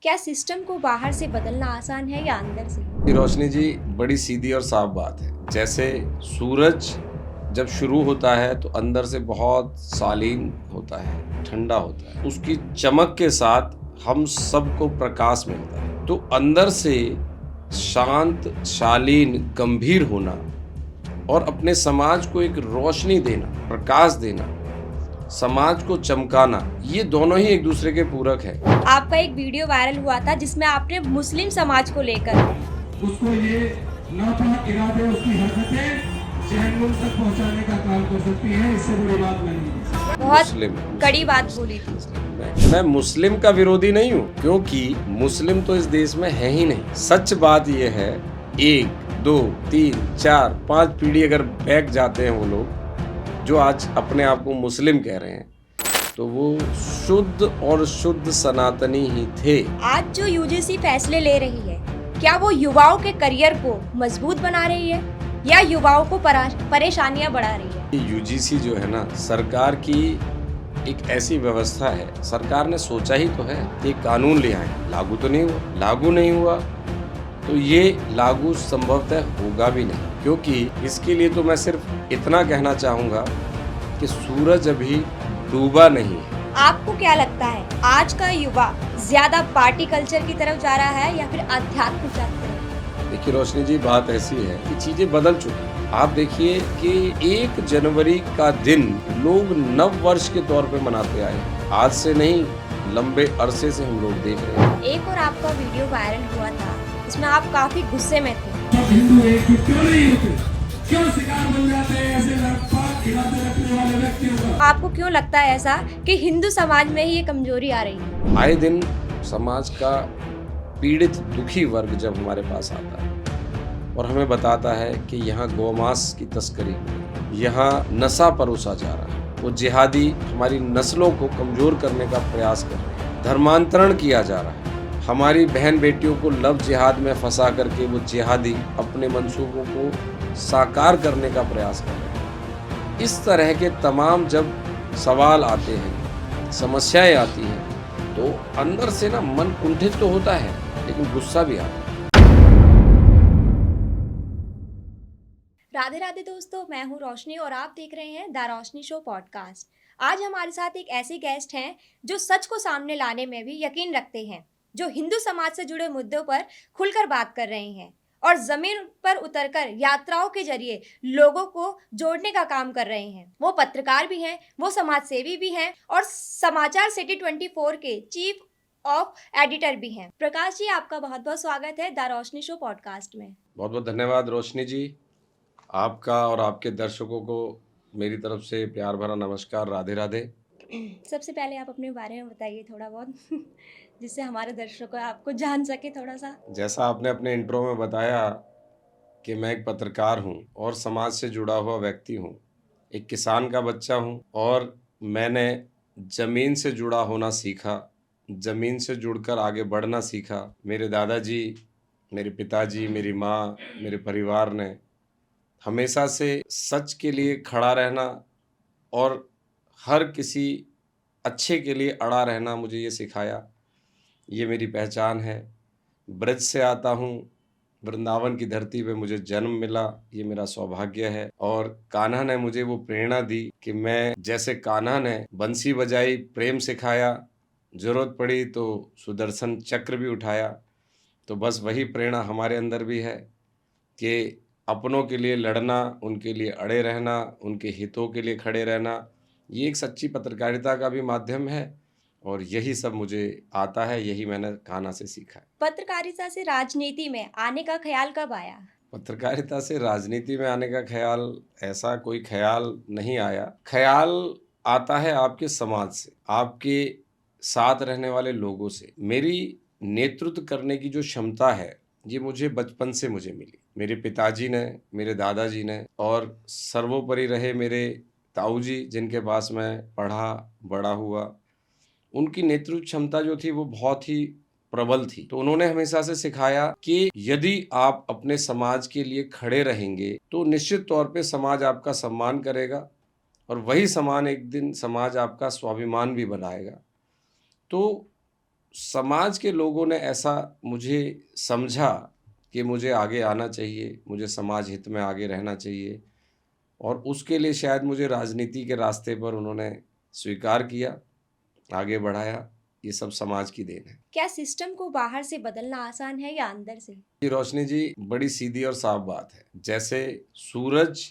क्या सिस्टम को बाहर से बदलना आसान है या अंदर से? जी रोशनी जी, बड़ी सीधी और साफ बात है। जैसे सूरज जब शुरू होता है तो अंदर से बहुत शालीन होता है, ठंडा होता है। उसकी चमक के साथ हम सबको प्रकाश मिलता है। तो अंदर से शांत, शालीन, गंभीर होना और अपने समाज को एक रोशनी देना, प्रकाश देना, समाज को चमकाना, ये दोनों ही एक दूसरे के पूरक है। आपका एक वीडियो वायरल हुआ था जिसमें आपने मुस्लिम समाज को लेकर उसको ये नापाक इरादे, उसकी हरकतें जहन्नुम तक पहुंचाने का काम कर सकती है। इससे बड़ी बात नहीं है। बहुत मुस्लिम कड़ी बात बोली थी। मैं मुस्लिम का विरोधी नहीं हूँ, क्योंकि मुस्लिम तो इस देश में है ही नहीं। सच बात यह है, 1, 2, 3, 4, 5 पीढ़ी अगर बैक जाते हैं वो लोग जो आज अपने आप को मुस्लिम कह रहे हैं, तो वो शुद्ध और शुद्ध सनातनी ही थे। आज जो यूजीसी फैसले ले रही है, क्या वो युवाओं के करियर को मजबूत बना रही है या युवाओं को परेशानियां बढ़ा रही है? यूजीसी जो है ना, सरकार की एक ऐसी व्यवस्था है। सरकार ने सोचा ही तो है कि कानून ले आए, लागू तो नहीं हुआ। लागू नहीं हुआ तो ये लागू संभवतः होगा भी नहीं, क्योंकि इसके लिए तो मैं सिर्फ इतना कहना चाहूँगा कि सूरज अभी डूबा नहीं है। आपको क्या लगता है, आज का युवा ज्यादा पार्टी कल्चर की तरफ जा रहा है या फिर अध्यात्म की तरफ? देखिए रोशनी जी, बात ऐसी है कि चीजें बदल चुकी हैं। आप देखिए कि 1 जनवरी का दिन लोग नव वर्ष के तौर पे मनाते आए। आज से नहीं, लंबे अरसे से हम लोग देख रहे हैं। एक और आपका वीडियो वायरल हुआ था, इसमें आप काफी गुस्से में थे। सब हिंदू एक जुट क्यों नहीं होते? क्यों शिकार बन जाते हैं ऐसे नापाक इरादे रखने वाले व्यक्तियों का? आपको क्यों लगता है ऐसा कि हिंदू समाज में ही ये कमजोरी आ रही है? आए दिन समाज का पीड़ित, दुखी वर्ग जब हमारे पास आता है और हमें बताता है कि यहाँ गौमांस की तस्करी, यहाँ नशा परोसा जा रहा है, वो जिहादी हमारी नस्लों को कमजोर करने का प्रयास कर रहे हैं, धर्मांतरण किया जा रहा है, हमारी बहन बेटियों को लव जिहाद में फंसा करके वो जिहादी अपने मंसूबों को साकार करने का प्रयास कर रहे हैं। इस तरह के तमाम जब सवाल आते हैं, समस्याएं आती हैं, तो अंदर से ना मन कुंठित तो होता है, लेकिन गुस्सा भी आता है। राधे राधे दोस्तों, मैं हूँ रोशनी और आप देख रहे हैं द रोशनी शो पॉडकास्ट। आज हमारे साथ एक ऐसे गेस्ट हैं जो सच को सामने लाने में भी यकीन रखते हैं, जो हिंदू समाज से जुड़े मुद्दों पर खुलकर बात कर रहे हैं और जमीन पर उतरकर यात्राओं के जरिए लोगों को जोड़ने का काम कर रहे हैं। वो पत्रकार भी हैं, वो समाज सेवी भी हैं और समाचार सिटी 24 के चीफ ऑफ एडिटर भी हैं। प्रकाश जी, आपका बहुत बहुत स्वागत है द रोशनी शो पॉडकास्ट में। बहुत बहुत धन्यवाद रोशनी जी। आपका और आपके दर्शकों को मेरी तरफ से प्यार भरा नमस्कार, राधे राधे। सबसे पहले आप अपने बारे में बताइए थोड़ा बहुत जिससे हमारे दर्शक आपको जान सके थोड़ा सा। जैसा आपने अपने इंट्रो में बताया कि मैं एक पत्रकार हूँ और समाज से जुड़ा हुआ व्यक्ति हूँ, एक किसान का बच्चा हूँ और मैंने ज़मीन से जुड़ा होना सीखा, ज़मीन से जुड़कर आगे बढ़ना सीखा। मेरे दादाजी, मेरे पिताजी, मेरी माँ, मेरे परिवार ने हमेशा से सच के लिए खड़ा रहना और हर किसी अच्छे के लिए अड़ा रहना मुझे ये सिखाया। ये मेरी पहचान है। ब्रज से आता हूँ, वृंदावन की धरती पे मुझे जन्म मिला, ये मेरा सौभाग्य है। और कान्हा ने मुझे वो प्रेरणा दी कि मैं, जैसे कान्हा ने बंसी बजाई, प्रेम सिखाया, जरूरत पड़ी तो सुदर्शन चक्र भी उठाया, तो बस वही प्रेरणा हमारे अंदर भी है कि अपनों के लिए लड़ना, उनके लिए अड़े रहना, उनके हितों के लिए खड़े रहना, ये एक सच्ची पत्रकारिता का भी माध्यम है और यही सब मुझे आता है, यही मैंने कान्हा से सीखा है। पत्रकारिता से राजनीति में आने का ख्याल कब आया? पत्रकारिता से राजनीति में आने का ख्याल, ऐसा कोई ख्याल नहीं आया। ख्याल आता है आपके समाज से, आपके साथ रहने वाले लोगों से। मेरी नेतृत्व करने की जो क्षमता है, ये मुझे बचपन से मुझे मिली। मेरे पिताजी ने, मेरे दादाजी ने और सर्वोपरि रहे मेरे ताऊ जी, जिनके पास मैं पढ़ा बड़ा हुआ, उनकी नेतृत्व क्षमता जो थी वो बहुत ही प्रबल थी। तो उन्होंने हमेशा से सिखाया कि यदि आप अपने समाज के लिए खड़े रहेंगे तो निश्चित तौर पे समाज आपका सम्मान करेगा और वही सम्मान एक दिन समाज आपका स्वाभिमान भी बनाएगा। तो समाज के लोगों ने ऐसा मुझे समझा कि मुझे आगे आना चाहिए, मुझे समाज हित में आगे रहना चाहिए, और उसके लिए शायद मुझे राजनीति के रास्ते पर उन्होंने स्वीकार किया, आगे बढ़ाया। ये सब समाज की देन है। क्या सिस्टम को बाहर से बदलना आसान है या अंदर से? जी रोशनी जी, बड़ी सीधी और साफ बात है। जैसे सूरज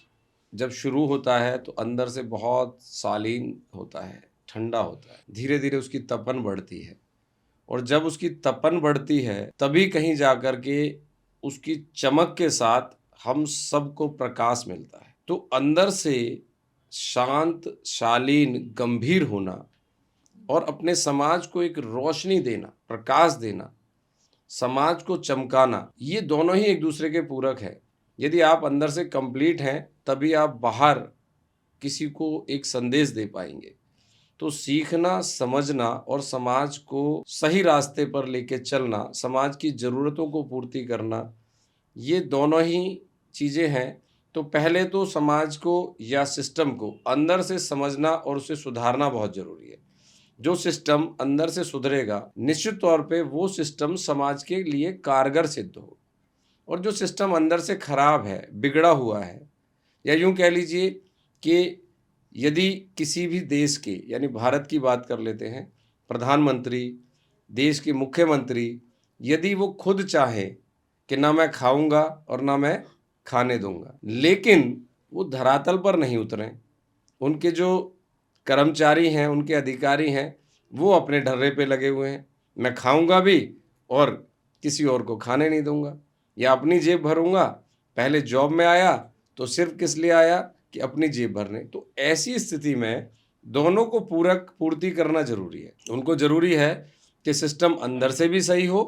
जब शुरू होता है तो अंदर से बहुत शालीन होता है, ठंडा होता है, धीरे धीरे उसकी तपन बढ़ती है, और जब उसकी तपन बढ़ती है तभी कहीं जाकर के उसकी चमक के साथ हम सबको प्रकाश मिलता है। तो अंदर से शांत, शालीन, गंभीर होना और अपने समाज को एक रोशनी देना, प्रकाश देना, समाज को चमकाना, ये दोनों ही एक दूसरे के पूरक है। यदि आप अंदर से कंप्लीट हैं तभी आप बाहर किसी को एक संदेश दे पाएंगे। तो सीखना, समझना और समाज को सही रास्ते पर लेके चलना, समाज की ज़रूरतों को पूर्ति करना, ये दोनों ही चीज़ें हैं। तो पहले तो समाज को या सिस्टम को अंदर से समझना और उसे सुधारना बहुत ज़रूरी है। जो सिस्टम अंदर से सुधरेगा, निश्चित तौर पे वो सिस्टम समाज के लिए कारगर सिद्ध हो। और जो सिस्टम अंदर से खराब है, बिगड़ा हुआ है, या यूँ कह लीजिए कि यदि किसी भी देश के, यानी भारत की बात कर लेते हैं, प्रधानमंत्री, देश के मुख्यमंत्री, यदि वो खुद चाहे कि ना मैं खाऊंगा और ना मैं खाने दूंगा, लेकिन वो धरातल पर नहीं उतरे, उनके जो कर्मचारी हैं, उनके अधिकारी हैं, वो अपने ढर्रे पे लगे हुए हैं, मैं खाऊंगा भी और किसी और को खाने नहीं दूंगा, या अपनी जेब भरूंगा। पहले जॉब में आया तो सिर्फ किस लिए आया कि अपनी जेब भरने। तो ऐसी स्थिति में दोनों को पूर्ति करना जरूरी है। उनको जरूरी है कि सिस्टम अंदर से भी सही हो,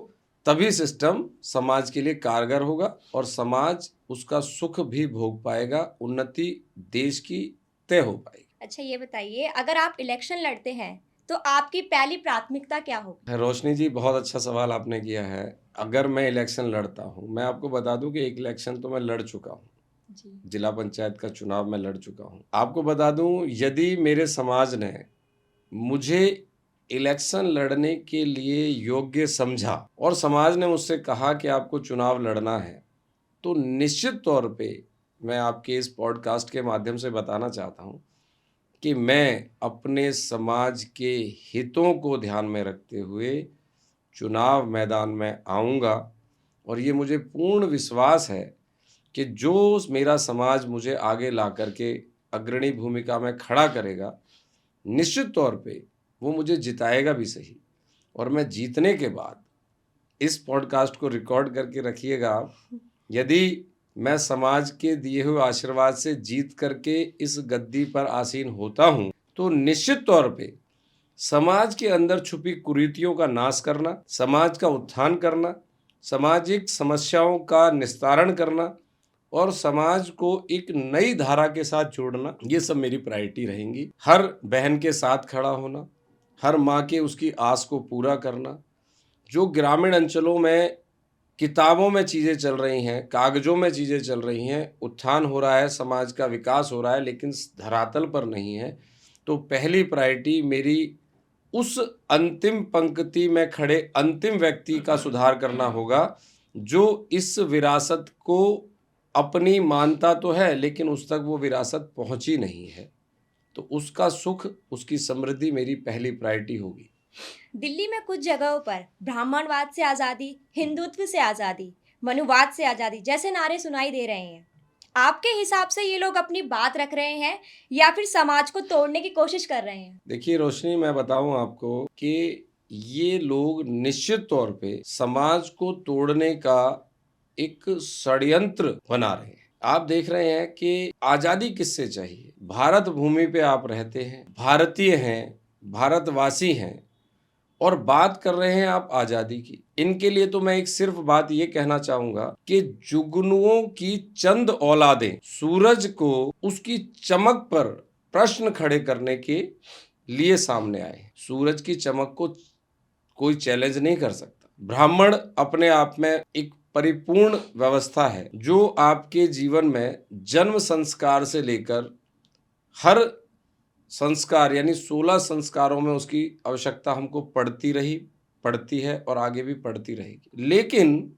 तभी सिस्टम समाज के लिए कारगर होगा और समाज उसका सुख भी भोग पाएगा, उन्नति देश की तय हो पाएगी। अच्छा, ये बताइए, अगर आप इलेक्शन लड़ते हैं तो आपकी पहली प्राथमिकता क्या होगी? रोशनी जी, बहुत अच्छा सवाल आपने किया है। अगर मैं इलेक्शन लड़ता हूँ, मैं आपको बता दूं कि एक इलेक्शन तो मैं लड़ चुका हूँ, जी। जिला पंचायत का चुनाव मैं लड़ चुका हूँ। आपको बता दूं, यदि मेरे समाज ने मुझे इलेक्शन लड़ने के लिए योग्य समझा और समाज ने मुझसे कहा कि आपको चुनाव लड़ना है, तो निश्चित तौर पे मैं आपके इस पॉडकास्ट के माध्यम से बताना चाहता हूँ कि मैं अपने समाज के हितों को ध्यान में रखते हुए चुनाव मैदान में आऊँगा, और ये मुझे पूर्ण विश्वास है कि जो मेरा समाज मुझे आगे ला करके अग्रणी भूमिका में खड़ा करेगा, निश्चित तौर पे वो मुझे जिताएगा भी सही। और मैं जीतने के बाद इस पॉडकास्ट को रिकॉर्ड करके रखिएगा आप, यदि मैं समाज के दिए हुए आशीर्वाद से जीत करके इस गद्दी पर आसीन होता हूँ, तो निश्चित तौर पे समाज के अंदर छुपी कुरीतियों का नाश करना, समाज का उत्थान करना, सामाजिक समस्याओं का निस्तारण करना और समाज को एक नई धारा के साथ जोड़ना, ये सब मेरी प्रायोरिटी रहेंगी। हर बहन के साथ खड़ा होना, हर माँ के उसकी आस को पूरा करना। जो ग्रामीण अंचलों में किताबों में चीज़ें चल रही हैं, कागजों में चीज़ें चल रही हैं, उत्थान हो रहा है, समाज का विकास हो रहा है, लेकिन धरातल पर नहीं है, तो पहली प्रायोरिटी मेरी उस अंतिम पंक्ति में खड़े अंतिम व्यक्ति का सुधार करना होगा, जो इस विरासत को अपनी मानता तो है लेकिन उस तक वो विरासत पहुंची नहीं है। तो उसका सुख, उसकी समृद्धि मेरी पहली प्रायोरिटी होगी। दिल्ली में कुछ जगहों पर ब्राह्मणवाद से आज़ादी, हिंदुत्व से आज़ादी, मनुवाद से आज़ादी जैसे नारे सुनाई दे रहे हैं। आपके हिसाब से ये लोग अपनी बात रख रहे हैं या फिर समाज को तोड़ने की कोशिश कर रहे हैं? देखिए रोशनी, मैं बताऊं आपको कि ये लोग निश्चित तौर पे समाज को तोड़ने का एक षड्यंत्र बना रहे हैं। आप देख रहे हैं कि आज़ादी किससे चाहिए? भारत भूमि पे आप रहते हैं, भारतीय हैं, भारतवासी हैं, और बात कर रहे हैं आप आज़ादी की। इनके लिए तो मैं एक सिर्फ बात ये कहना चाहूँगा कि जुगनुओं की चंद औलादें सूरज को उसकी चमक पर प्रश्न खड़े करने के लिए सामने आए। सूरज की चमक को कोई चैलेंज नहीं कर सकता। ब्राह्मण अपने आप में एक परिपूर्ण व्यवस्था है जो आपके जीवन में जन्म संस्कार से लेकर हर संस्कार, यानी 16 संस्कारों में उसकी आवश्यकता हमको पड़ती रही, पढ़ती है और आगे भी पढ़ती रहेगी। लेकिन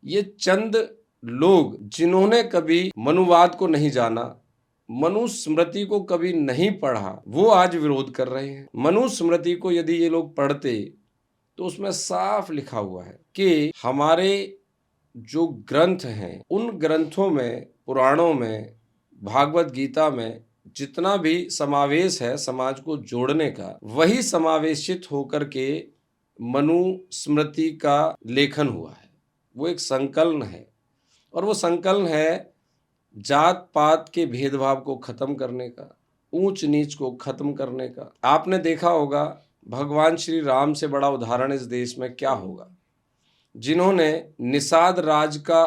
ये चंद लोग जिन्होंने कभी मनुवाद को नहीं जाना, मनुस्मृति को कभी नहीं पढ़ा, वो आज विरोध कर रहे हैं। मनुस्मृति को यदि ये लोग पढ़ते तो उसमें साफ लिखा हुआ है कि हमारे जो ग्रंथ हैं, उन ग्रंथों में, पुराणों में, भागवत गीता में जितना भी समावेश है समाज को जोड़ने का, वही समावेशित होकर के मनुस्मृति का लेखन हुआ है। वो एक संकलन है और वो संकलन है जात पात के भेदभाव को खत्म करने का, ऊंच नीच को खत्म करने का। आपने देखा होगा भगवान श्री राम से बड़ा उदाहरण इस देश में क्या होगा, जिन्होंने निषाद राज का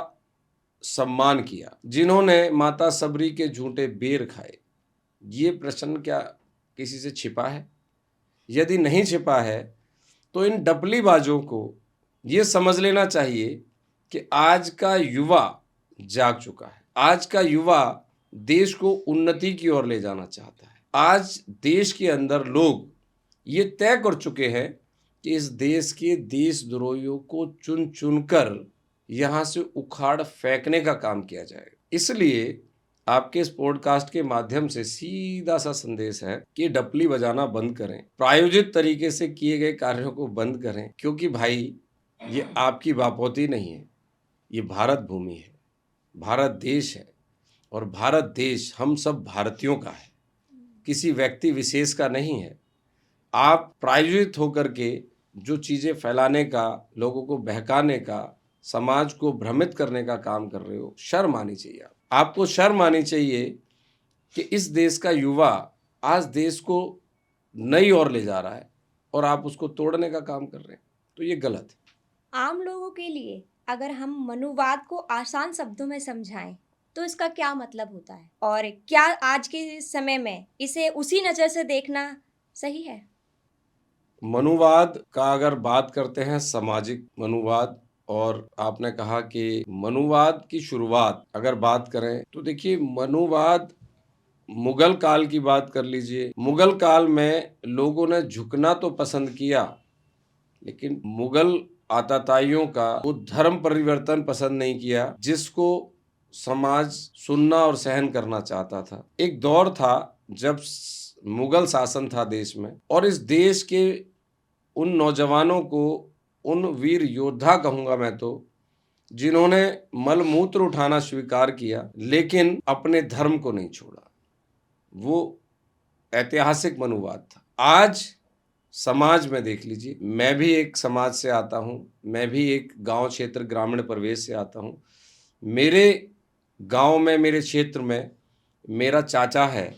सम्मान किया, जिन्होंने माता सबरी के झूठे बेर खाए। ये प्रश्न क्या किसी से छिपा है? यदि नहीं छिपा है तो इन डपलीबाजों को ये समझ लेना चाहिए कि आज का युवा जाग चुका है। आज का युवा देश को उन्नति की ओर ले जाना चाहता है। आज देश के अंदर लोग ये तय कर चुके हैं कि इस देश के देशद्रोहियों को चुन चुनकर यहाँ से उखाड़ फेंकने का काम किया जाएगा। इसलिए आपके इस पॉडकास्ट के माध्यम से सीधा सा संदेश है कि डपली बजाना बंद करें, प्रायोजित तरीके से किए गए कार्यों को बंद करें, क्योंकि भाई ये आपकी बापोती नहीं है, ये भारत भूमि है, भारत देश है और भारत देश हम सब भारतीयों का है, किसी व्यक्ति विशेष का नहीं है। आप प्रायोजित होकर के जो चीज़ें फैलाने का, लोगों को बहकाने का, समाज को भ्रमित करने का काम कर रहे हो, शर्म आनी चाहिए। आपको शर्म आनी चाहिए कि इस देश का युवा आज देश को नई ओर ले जा रहा है और आप उसको तोड़ने का काम कर रहे हैं, तो ये गलत है। आम लोगों के लिए अगर हम मनुवाद को आसान शब्दों में समझाएं तो इसका क्या मतलब होता है, और क्या आज के समय में इसे उसी नज़र से देखना सही है? मनुवाद का अगर बात करते हैं, सामाजिक मनुवाद, और आपने कहा कि मनुवाद की शुरुआत अगर बात करें तो देखिए, मनुवाद मुगल काल की बात कर लीजिए। मुगल काल में लोगों ने झुकना तो पसंद किया, लेकिन मुगल आताताइयों का वो धर्म परिवर्तन पसंद नहीं किया जिसको समाज सुनना और सहन करना चाहता था। एक दौर था जब मुगल शासन था देश में, और इस देश के उन नौजवानों को, उन वीर योद्धा कहूंगा मैं तो, जिन्होंने मलमूत्र उठाना स्वीकार किया लेकिन अपने धर्म को नहीं छोड़ा, वो ऐतिहासिक मनुवाद था। आज समाज में देख लीजिए, मैं भी एक समाज से आता हूं, मैं भी एक गांव क्षेत्र ग्रामीण परिवेश से आता हूं। मेरे गांव में, मेरे क्षेत्र में मेरा चाचा है,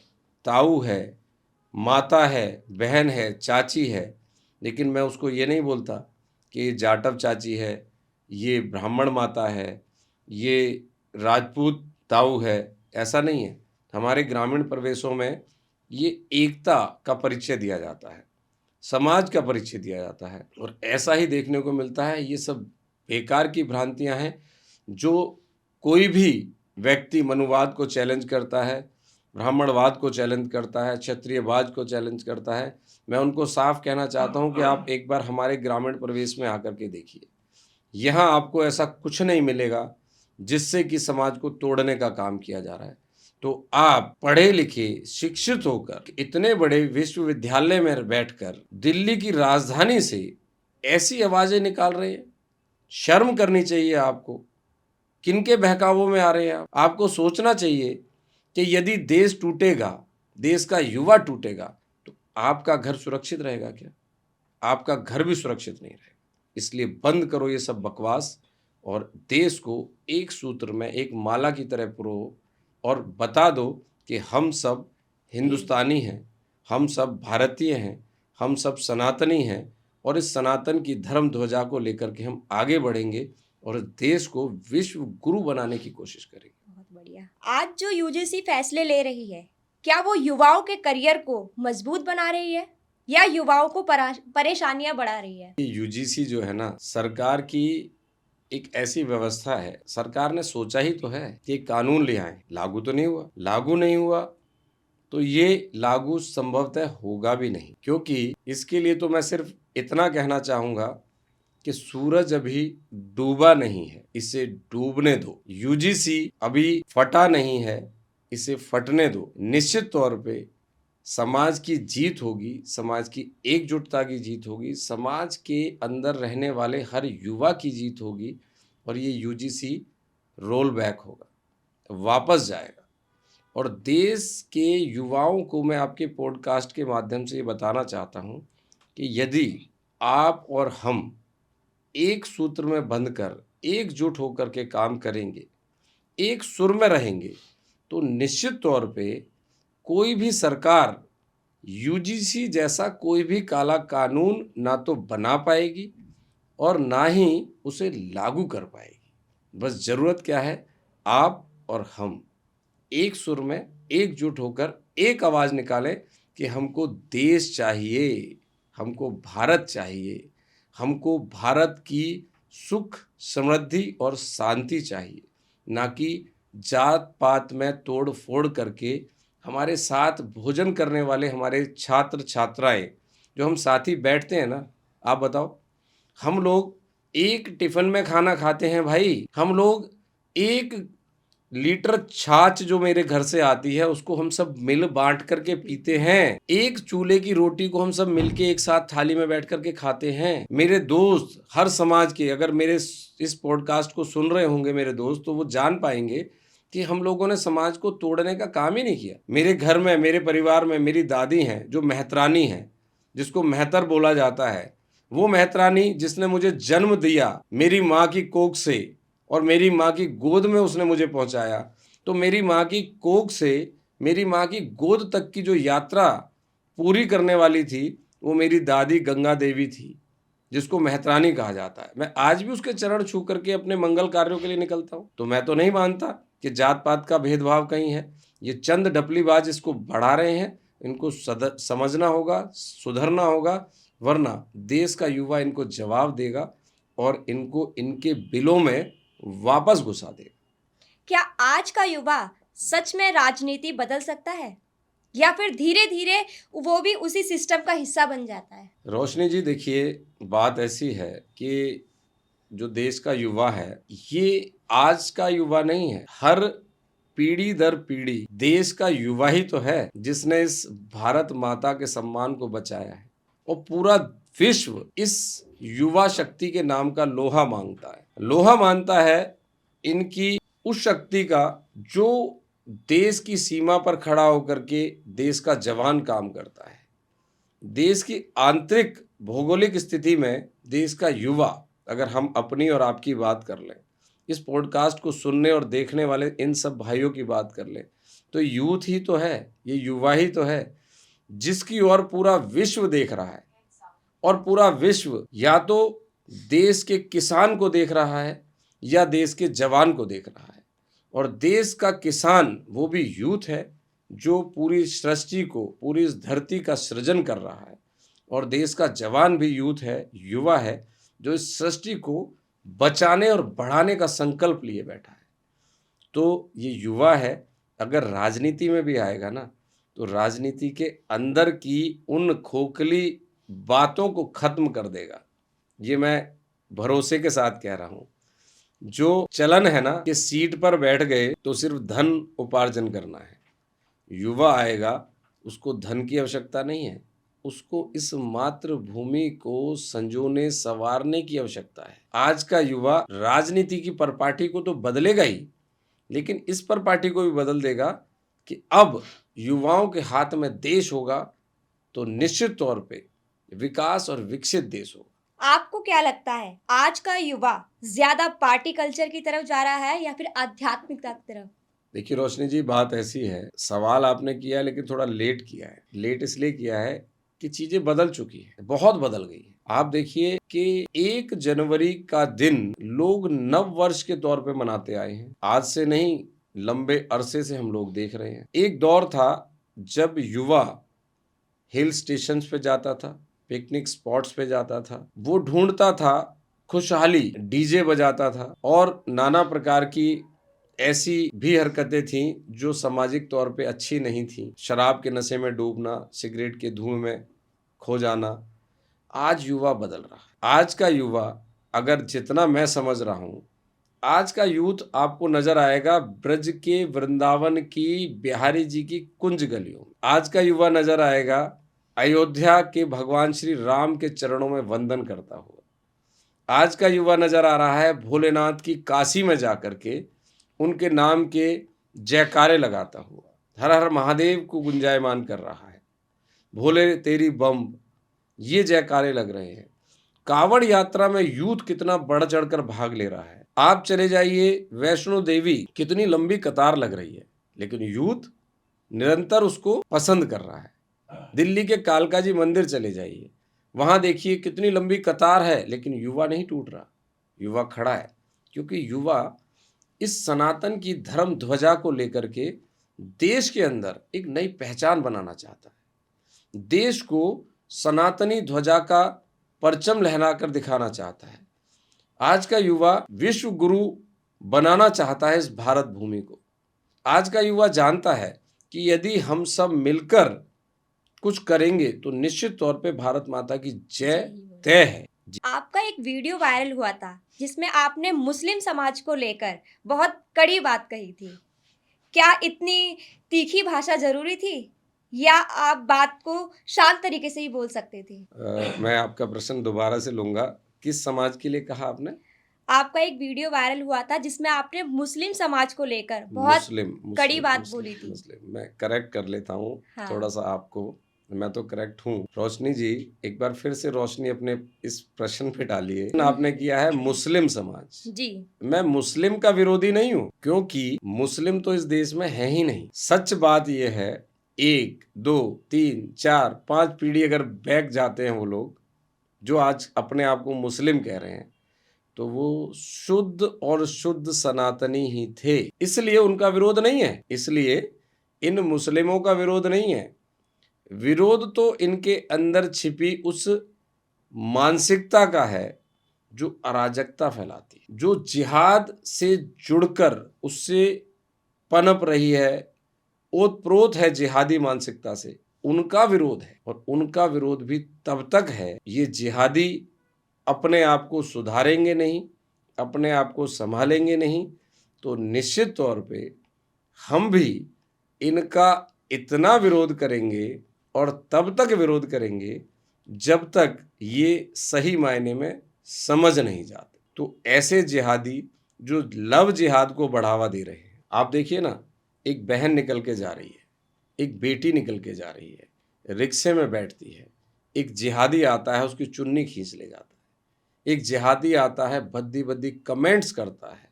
ताऊ है, माता है, बहन है, चाची है, लेकिन मैं उसको ये नहीं बोलता कि ये जाटव चाची है, ये ब्राह्मण माता है, ये राजपूत ताऊ है। ऐसा नहीं है। हमारे ग्रामीण परिवेशों में ये एकता का परिचय दिया जाता है, समाज का परिचय दिया जाता है, और ऐसा ही देखने को मिलता है। ये सब बेकार की भ्रांतियां हैं। जो कोई भी व्यक्ति मनुवाद को चैलेंज करता है, ब्राह्मणवाद को चैलेंज करता है, क्षत्रियवाद को चैलेंज करता है, मैं उनको साफ कहना चाहता हूं कि आप एक बार हमारे ग्रामीण परिवेश में आकर के देखिए। यहाँ आपको ऐसा कुछ नहीं मिलेगा जिससे कि समाज को तोड़ने का काम किया जा रहा है। तो आप पढ़े लिखे, शिक्षित होकर इतने बड़े विश्वविद्यालय में बैठकर दिल्ली की राजधानी से ऐसी आवाजें निकाल रहे हैं, शर्म करनी चाहिए आपको। किनके बहकावों में आ रहे हैं आप? आपको सोचना चाहिए कि यदि देश टूटेगा, देश का युवा टूटेगा, तो आपका घर सुरक्षित रहेगा क्या? आपका घर भी सुरक्षित नहीं रहेगा। इसलिए बंद करो ये सब बकवास और देश को एक सूत्र में, एक माला की तरह पुरो और बता दो कि हम सब हिंदुस्तानी हैं, हम सब भारतीय हैं, हम सब सनातनी हैं, और इस सनातन की धर्म ध्वजा को लेकर के हम आगे बढ़ेंगे और देश को विश्व गुरु बनाने की कोशिश करेंगे। बहुत बढ़िया। आज जो यूजीसी फैसले ले रही है, क्या वो युवाओं के करियर को मजबूत बना रही है या युवाओं को परेशानियां बढ़ा रही है? यूजीसी जो है ना, सरकार की एक ऐसी व्यवस्था है, सरकार ने सोचा ही तो है कि कानून ले आए, लागू तो नहीं हुआ। लागू नहीं हुआ तो ये लागू संभवतः होगा भी नहीं, क्योंकि इसके लिए तो मैं सिर्फ इतना कहना चाहूँगा कि सूरज अभी डूबा नहीं है, इसे डूबने दो। यूजीसी अभी फटा नहीं है, इसे फटने दो। निश्चित तौर पे समाज की जीत होगी, समाज की एकजुटता की जीत होगी, समाज के अंदर रहने वाले हर युवा की जीत होगी और ये यूजीसी रोल बैक होगा, वापस जाएगा। और देश के युवाओं को मैं आपके पॉडकास्ट के माध्यम से ये बताना चाहता हूँ कि यदि आप और हम एक सूत्र में बंधकर एकजुट होकर के काम करेंगे, एक सुर में रहेंगे, तो निश्चित तौर पे कोई भी सरकार यूजीसी जैसा कोई भी काला कानून ना तो बना पाएगी और ना ही उसे लागू कर पाएगी। बस ज़रूरत क्या है, आप और हम एक सुर में एकजुट होकर एक आवाज़ निकालें कि हमको देश चाहिए, हमको भारत चाहिए, हमको भारत की सुख, समृद्धि और शांति चाहिए, ना कि जात पात में तोड़ फोड़ करके हमारे साथ भोजन करने वाले हमारे छात्र छात्राएं जो हम साथी बैठते हैं ना, आप बताओ, हम लोग एक टिफिन में खाना खाते हैं भाई। हम लोग एक लीटर छाछ जो मेरे घर से आती है उसको हम सब मिल बांट करके पीते हैं। एक चूल्हे की रोटी को हम सब मिलके एक साथ थाली में बैठ करके खाते हैं। मेरे दोस्त हर समाज के अगर मेरे इस पॉडकास्ट को सुन रहे होंगे मेरे दोस्त, तो वो जान पाएंगे कि हम लोगों ने समाज को तोड़ने का काम ही नहीं किया। मेरे घर में, मेरे परिवार में मेरी दादी हैं जो मेहतरानी है, जिसको मेहतर बोला जाता है। वो मेहतरानी जिसने मुझे जन्म दिया मेरी माँ की कोख से और मेरी माँ की गोद में उसने मुझे पहुंचाया, तो मेरी माँ की कोख से मेरी माँ की गोद तक की जो यात्रा पूरी करने वाली थी वो मेरी दादी गंगा देवी थी, जिसको मेहतरानी कहा जाता है। मैं आज भी उसके चरण छू करके अपने मंगल कार्यों के लिए निकलता हूँ। तो मैं तो नहीं मानता कि जात पात का भेदभाव कहीं है। ये चंद डपलीबाज इसको बढ़ा रहे हैं, इनको समझना होगा, सुधरना होगा, वरना देश का युवा इनको जवाब देगा और इनको इनके बिलों में वापस घुसा देगा। क्या आज का युवा सच में राजनीति बदल सकता है या फिर धीरे धीरे वो भी उसी सिस्टम का हिस्सा बन जाता है? रोशनी जी, देखिए, बात ऐसी है कि जो देश का युवा है ये आज का युवा नहीं है। हर पीढ़ी दर पीढ़ी देश का युवा ही तो है जिसने इस भारत माता के सम्मान को बचाया है और पूरा विश्व इस युवा शक्ति के नाम का लोहा मांगता है। लोहा मानता है इनकी उस शक्ति का जो देश की सीमा पर खड़ा होकर के देश का जवान काम करता है। देश की आंतरिक भौगोलिक स्थिति में देश का युवा, अगर हम अपनी और आपकी बात कर लें, इस पॉडकास्ट को सुनने और देखने वाले इन सब भाइयों की बात कर लें, तो यूथ ही तो है, ये युवा ही तो है जिसकी ओर पूरा विश्व देख रहा है। और पूरा विश्व या तो देश के किसान को देख रहा है या देश के जवान को देख रहा है। और देश का किसान वो भी यूथ है जो पूरी सृष्टि को, पूरी इस धरती का सृजन कर रहा है। और देश का जवान भी यूथ है, युवा है, जो इस सृष्टि को बचाने और बढ़ाने का संकल्प लिए बैठा है। तो ये युवा है, अगर राजनीति में भी आएगा ना, तो राजनीति के अंदर की उन खोखली बातों को खत्म कर देगा। ये मैं भरोसे के साथ कह रहा हूँ। जो चलन है ना कि सीट पर बैठ गए तो सिर्फ धन उपार्जन करना है, युवा आएगा उसको धन की आवश्यकता नहीं है, उसको इस मातृभूमि को संजोने संवारने की आवश्यकता है। आज का युवा राजनीति की परपाटी को तो बदलेगा ही, लेकिन इस परपाटी को भी बदल देगा कि अब युवाओं के हाथ में देश होगा तो निश्चित तौर पे विकास और विकसित देश होगा। आपको क्या लगता है आज का युवा ज्यादा पार्टी कल्चर की तरफ जा रहा है या फिर आध्यात्मिकता की तरफ? देखिए रोशनी जी, बात ऐसी है, सवाल आपने किया है लेकिन थोड़ा लेट किया है। लेट इसलिए किया है कि चीजें बदल चुकी है, बहुत बदल गई है। आप देखिए कि 1 जनवरी का दिन लोग नव वर्ष के तौर पे मनाते आए हैं। आज से नहीं, लंबे अरसे से हम लोग देख रहे हैं। एक दौर था जब युवा हिल स्टेशंस पे जाता था, पिकनिक स्पॉट्स पे जाता था, वो ढूंढता था खुशहाली, डीजे बजाता था और नाना प्रकार की ऐसी भी हरकतें थीं जो सामाजिक तौर पे अच्छी नहीं थीं। शराब के नशे में डूबना, सिगरेट के धुएं में खो जाना। आज युवा बदल रहा है। आज का युवा अगर जितना मैं समझ रहा हूँ, आज का यूथ आपको नजर आएगा ब्रज के वृंदावन की बिहारी जी की कुंज गलियों में। आज का युवा नजर आएगा अयोध्या के भगवान श्री राम के चरणों में वंदन करता हुआ। आज का युवा नजर आ रहा है भोलेनाथ की काशी में जाकर के उनके नाम के जयकारे लगाता हुआ, हर हर महादेव को गुंजायमान कर रहा है। भोले तेरी बम, ये जयकारे लग रहे हैं। कांवड़ यात्रा में यूथ कितना बढ़ चढ़कर भाग ले रहा है। आप चले जाइए वैष्णो देवी, कितनी लंबी कतार लग रही है, लेकिन यूथ निरंतर उसको पसंद कर रहा है। दिल्ली के कालका जी मंदिर चले जाइए, वहां देखिए कितनी लंबी कतार है, लेकिन युवा नहीं टूट रहा, युवा खड़ा है। क्योंकि युवा इस सनातन की धर्म ध्वजा को लेकर के देश के अंदर एक नई पहचान बनाना चाहता है, देश को सनातनी ध्वजा का परचम लहराकर दिखाना चाहता है। आज का युवा विश्व गुरु बनाना चाहता है इस भारत भूमि को। आज का युवा जानता है कि यदि हम सब मिलकर कुछ करेंगे तो निश्चित तौर पे भारत माता की जय तय है। आपका एक वीडियो वायरल हुआ था जिसमें आपने मुस्लिम समाज को लेकर बहुत कड़ी बात कही थी। क्या इतनी तीखी भाषा जरूरी थी या आप बात को शांत तरीके से ही बोल सकते थे? मैं आपका प्रश्न दोबारा से लूंगा। किस समाज के लिए कहा आपने? आपका एक वीडियो वायरल हुआ था जिसमें आपने मुस्लिम समाज को लेकर बहुत कड़ी बात बोली थी। मैं करेक्ट कर लेता हूँ हाँ। थोड़ा सा आपको, मैं तो करेक्ट हूँ। रोशनी जी, एक बार फिर से रोशनी अपने इस प्रश्न पे डालिए। आपने किया है मुस्लिम समाज जी। मैं मुस्लिम का विरोधी नहीं हूँ, क्योंकि मुस्लिम तो इस देश में है ही नहीं। सच बात यह है, 1 2 3 4 5 पीढ़ी अगर बैक जाते हैं वो लोग जो आज अपने आप को मुस्लिम कह रहे हैं, तो वो शुद्ध और शुद्ध सनातनी ही थे। इसलिए उनका विरोध नहीं है, इसलिए इन मुस्लिमों का विरोध नहीं है। विरोध तो इनके अंदर छिपी उस मानसिकता का है जो अराजकता फैलाती है, जो जिहाद से जुड़कर उससे पनप रही है, ओतप्रोत है जिहादी मानसिकता से, उनका विरोध है। और उनका विरोध भी तब तक है, ये जिहादी अपने आप को सुधारेंगे नहीं, अपने आप को संभालेंगे नहीं, तो निश्चित तौर पे हम भी इनका इतना विरोध करेंगे और तब तक विरोध करेंगे जब तक ये सही मायने में समझ नहीं जाते। तो ऐसे जिहादी जो लव जिहाद को बढ़ावा दे रहे हैं, आप देखिए ना, एक बहन निकल के जा रही है, एक बेटी निकल के जा रही है, रिक्शे में बैठती है, एक जिहादी आता है उसकी चुन्नी खींच ले जाता है, एक जिहादी आता है भद्दी भद्दी कमेंट्स करता है,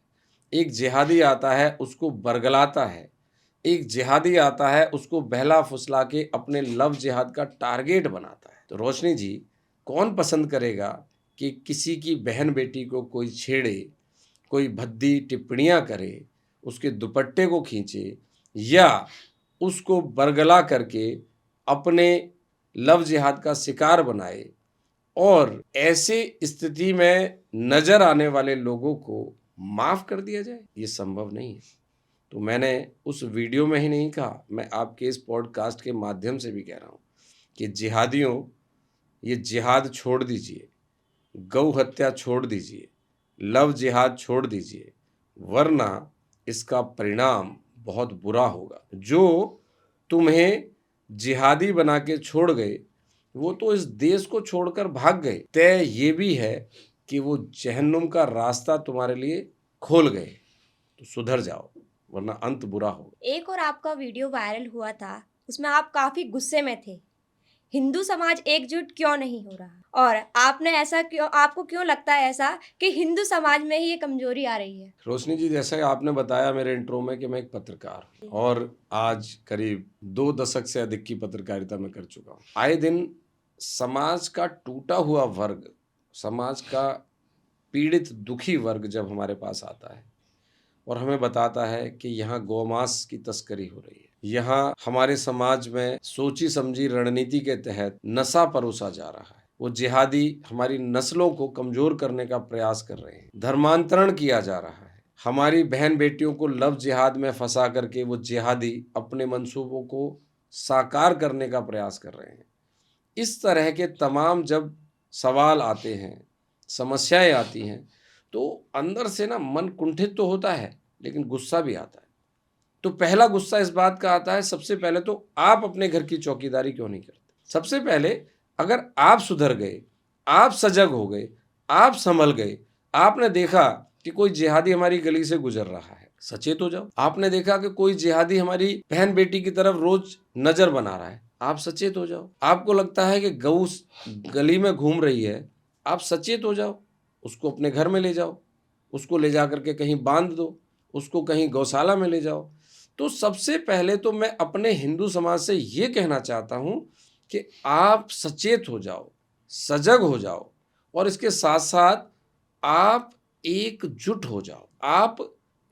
एक जिहादी आता है उसको बरगलाता है, एक जिहादी आता है उसको बहला फुसला के अपने लव जिहाद का टारगेट बनाता है। तो रोशनी जी, कौन पसंद करेगा कि किसी की बहन बेटी को कोई छेड़े, कोई भद्दी टिप्पणियां करे, उसके दुपट्टे को खींचे या उसको बरगला करके अपने लव जिहाद का शिकार बनाए? और ऐसे स्थिति में नजर आने वाले लोगों को माफ कर दिया जाए, ये संभव नहीं है। तो मैंने उस वीडियो में ही नहीं कहा, मैं आपके इस पॉडकास्ट के माध्यम से भी कह रहा हूँ कि जिहादियों, ये जिहाद छोड़ दीजिए, गौ हत्या छोड़ दीजिए, लव जिहाद छोड़ दीजिए, वरना इसका परिणाम बहुत बुरा होगा। जो तुम्हें जिहादी बना के छोड़ गए वो तो इस देश को छोड़कर भाग गए। तय ये भी है कि वो जहन्नुम का रास्ता तुम्हारे लिए खोल गए। तो सुधर जाओ, वरना अंत बुरा होगा। एक और आपका वीडियो वायरल हुआ था, उसमें आप काफी गुस्से में थे। हिंदू समाज एकजुट क्यों नहीं हो रहा, और आपने ऐसा क्यों, आपको क्यों लगता है ऐसा कि हिंदू समाज में ही ये कमजोरी आ रही है? रोशनी जी, जैसा कि आपने बताया मेरे इंट्रो में कि मैं एक पत्रकार हूं और आज करीब 2 दशक से अधिक की पत्रकारिता में कर चुका हूं। आए दिन समाज का टूटा हुआ वर्ग, समाज का पीड़ित दुखी वर्ग जब हमारे पास आता है और हमें बताता है कि यहाँ गौमांस की तस्करी हो रही है, यहाँ हमारे समाज में सोची समझी रणनीति के तहत नशा परोसा जा रहा है, वो जिहादी हमारी नस्लों को कमजोर करने का प्रयास कर रहे हैं, धर्मांतरण किया जा रहा है, हमारी बहन बेटियों को लव जिहाद में फंसा करके वो जिहादी अपने मंसूबों को साकार करने का प्रयास कर रहे हैं। इस तरह के तमाम जब सवाल आते हैं, समस्याएं आती हैं तो अंदर से ना मन कुंठित तो होता है, लेकिन गुस्सा भी आता है। तो पहला गुस्सा इस बात का आता है, सबसे पहले तो आप अपने घर की चौकीदारी क्यों नहीं करते? सबसे पहले अगर आप सुधर गए, आप सजग हो गए, आप संभल गए, आपने देखा कि कोई जिहादी हमारी गली से गुजर रहा है, सचेत हो जाओ। आपने देखा कि कोई जिहादी हमारी बहन बेटी की तरफ रोज नजर बना रहा है, आप सचेत हो जाओ। आपको लगता है कि गऊ गली में घूम रही है, आप सचेत हो जाओ, उसको अपने घर में ले जाओ, उसको ले जा करके कहीं बांध दो, उसको कहीं गौशाला में ले जाओ। तो सबसे पहले तो मैं अपने हिंदू समाज से ये कहना चाहता हूं कि आप सचेत हो जाओ, सजग हो जाओ, और इसके साथ साथ आप एकजुट हो जाओ। आप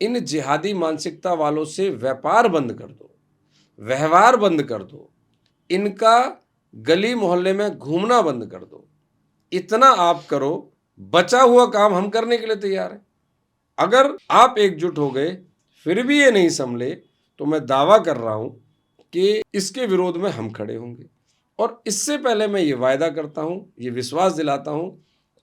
इन जिहादी मानसिकता वालों से व्यापार बंद कर दो, व्यवहार बंद कर दो, इनका गली मोहल्ले में घूमना बंद कर दो। इतना आप करो, बचा हुआ काम हम करने के लिए तैयार हैं। अगर आप एकजुट हो गए फिर भी ये नहीं संभले तो मैं दावा कर रहा हूं कि इसके विरोध में हम खड़े होंगे। और इससे पहले मैं ये वायदा करता हूं, ये विश्वास दिलाता हूं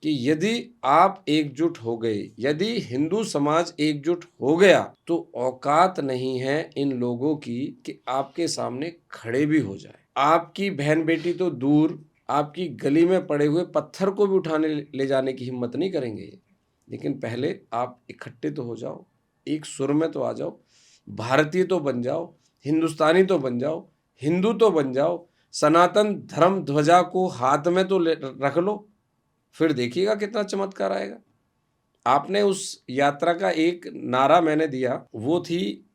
कि यदि आप एकजुट हो गए, यदि हिंदू समाज एकजुट हो गया, तो औकात नहीं है इन लोगों की कि आपके सामने खड़े भी हो जाए। आपकी बहन बेटी तो दूर, आपकी गली में पड़े हुए पत्थर को भी उठाने ले जाने की हिम्मत नहीं करेंगे। लेकिन पहले आप इकट्ठे तो हो जाओ, एक सुर में तो आ जाओ, भारतीय तो बन जाओ, हिंदुस्तानी तो बन जाओ, हिंदू तो बन जाओ, सनातन धर्म ध्वजा को हाथ में तो रख लो, फिर देखिएगा कितना चमत्कार आएगा। आपने उस यात्रा का एक नारा मैंने दिया, वो थी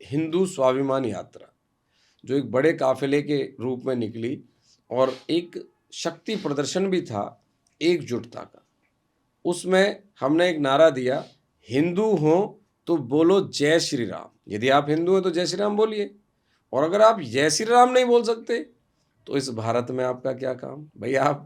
हिंदू स्वाभिमान यात्रा, जो एक बड़े काफिले के रूप में निकली और एक शक्ति प्रदर्शन भी था एकजुटता का। उसमें हमने एक नारा दिया, हिंदू हो तो बोलो जय श्री राम। यदि आप हिंदू हैं तो जय श्री राम बोलिए, और अगर आप जय श्री राम नहीं बोल सकते तो इस भारत में आपका क्या काम भाई। आप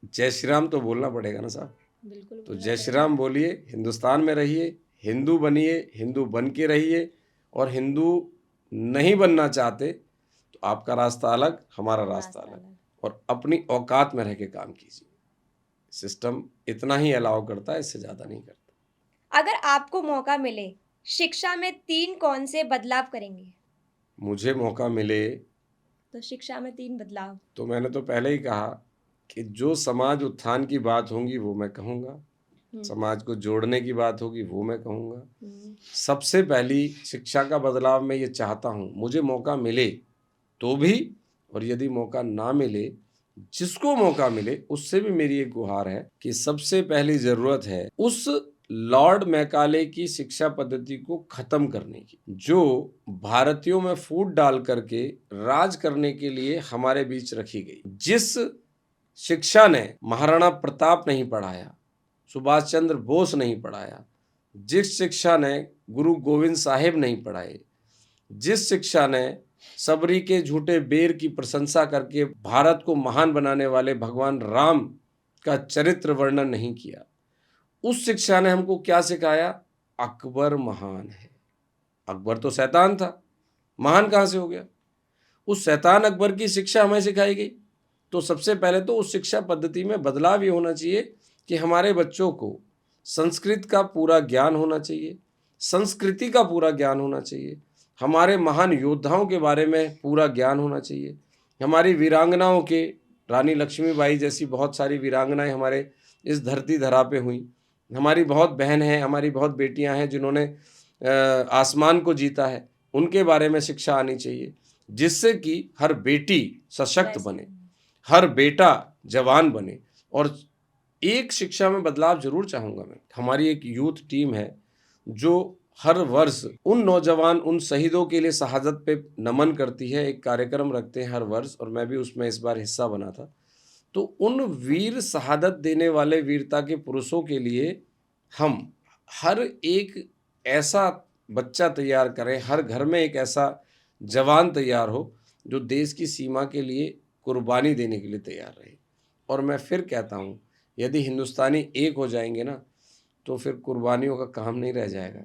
जय श्री राम तो बोलना पड़ेगा ना साहब। बिल्कुल तो बोलना जय श्री पड़ेगा। राम बोलिए, हिंदुस्तान में रहिए, हिंदू बनिए, हिंदू बन के रहिए। और हिंदू नहीं बनना चाहते तो आपका रास्ता अलग, हमारा रास्ता अलग, और अपनी औकात में रह के काम कीजिए। सिस्टम इतना ही अलाउ करता है, इससे ज़्यादा नहीं करता। अगर आपको मौका मिले, शिक्षा में 3 कौन से बदलाव करेंगे? मुझे मौका मिले तो शिक्षा में 3 बदलाव। तो मैंने तो पहले ही कहा कि जो समाज उत्थान की बात होगी वो मैं कहूँगा, समाज को जोड़ने की बात होगी वो मैं कहूँगा। सबसे पहली शिक्षा का बदलाव मैं ये चाहता हूँ, मुझे मौका मिले तो भी, और यदि मौका ना मिले, जिसको मौका मिले उससे भी मेरी एक गुहार है कि सबसे पहली जरूरत है उस लॉर्ड मैकाले की शिक्षा पद्धति को खत्म करने की, जो भारतीयों में फूट डाल करके राज करने के लिए हमारे बीच रखी गई। जिस शिक्षा ने महाराणा प्रताप नहीं पढ़ाया, सुभाष चंद्र बोस नहीं पढ़ाया, जिस शिक्षा ने गुरु गोविंद साहिब नहीं पढ़ाए, जिस शिक्षा ने सबरी के झूठे बेर की प्रशंसा करके भारत को महान बनाने वाले भगवान राम का चरित्र वर्णन नहीं किया, उस शिक्षा ने हमको क्या सिखाया? अकबर महान है। अकबर तो शैतान था, महान कहाँ से हो गया? उस शैतान अकबर की शिक्षा हमें सिखाई गई। तो सबसे पहले तो उस शिक्षा पद्धति में बदलाव ये होना चाहिए कि हमारे बच्चों को संस्कृत का पूरा ज्ञान होना चाहिए, संस्कृति का पूरा ज्ञान होना चाहिए, हमारे महान योद्धाओं के बारे में पूरा ज्ञान होना चाहिए, हमारी वीरांगनाओं के, रानी लक्ष्मीबाई जैसी बहुत सारी वीरांगनाएं हमारे इस धरती धरा पे हुई, हमारी बहुत बहन हैं, हमारी बहुत बेटियां हैं जिन्होंने आसमान को जीता है, उनके बारे में शिक्षा आनी चाहिए, जिससे कि हर बेटी सशक्त बने, हर बेटा जवान बने। और एक शिक्षा में बदलाव जरूर चाहूँगा मैं। हमारी एक यूथ टीम है जो हर वर्ष उन नौजवान, उन शहीदों के लिए शहादत पे नमन करती है, एक कार्यक्रम रखते हैं हर वर्ष, और मैं भी उसमें इस बार हिस्सा बना था। तो उन वीर शहादत देने वाले वीरता के पुरुषों के लिए हम हर एक ऐसा बच्चा तैयार करें, हर घर में एक ऐसा जवान तैयार हो जो देश की सीमा के लिए कुर्बानी देने के लिए तैयार रहे। और मैं फिर कहता हूँ, यदि हिंदुस्तानी एक हो जाएंगे ना, तो फिर कुर्बानियों का काम नहीं रह जाएगा।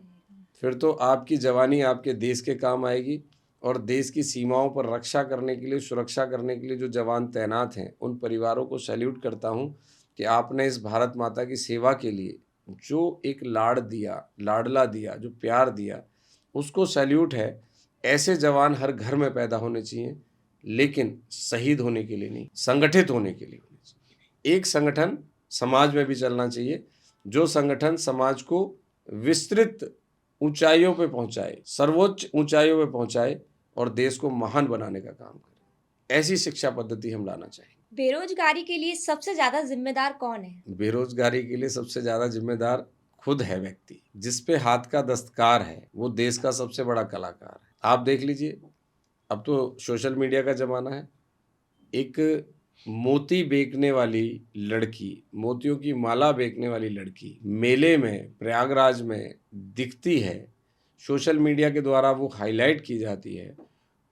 फिर तो आपकी जवानी आपके देश के काम आएगी, और देश की सीमाओं पर रक्षा करने के लिए, सुरक्षा करने के लिए जो जवान तैनात हैं, उन परिवारों को सैल्यूट करता हूं कि आपने इस भारत माता की सेवा के लिए जो एक लाडला दिया, जो प्यार दिया, उसको सैल्यूट है। ऐसे जवान हर घर में पैदा होने चाहिए, लेकिन शहीद होने के लिए नहीं, संगठित होने के लिए होने चाहिए। एक संगठन समाज में भी चलना चाहिए, जो संगठन समाज को विस्तृत ऊंचाइयों पे पहुंचाए, सर्वोच्च ऊंचाइयों पे पहुंचाए और देश को महान बनाने का काम करे। ऐसी शिक्षा पद्धति हम लाना चाहिए। बेरोजगारी के लिए सबसे ज्यादा जिम्मेदार कौन है? बेरोजगारी के लिए सबसे ज्यादा जिम्मेदार खुद है व्यक्ति। जिस पे हाथ का दस्तकार है वो देश का सबसे बड़ा कलाकार है। आप देख लीजिए, अब तो सोशल मीडिया का जमाना है। एक मोती बेचने वाली लड़की, मोतियों की माला बेचने वाली लड़की मेले में, प्रयागराज में दिखती है, सोशल मीडिया के द्वारा वो हाईलाइट की जाती है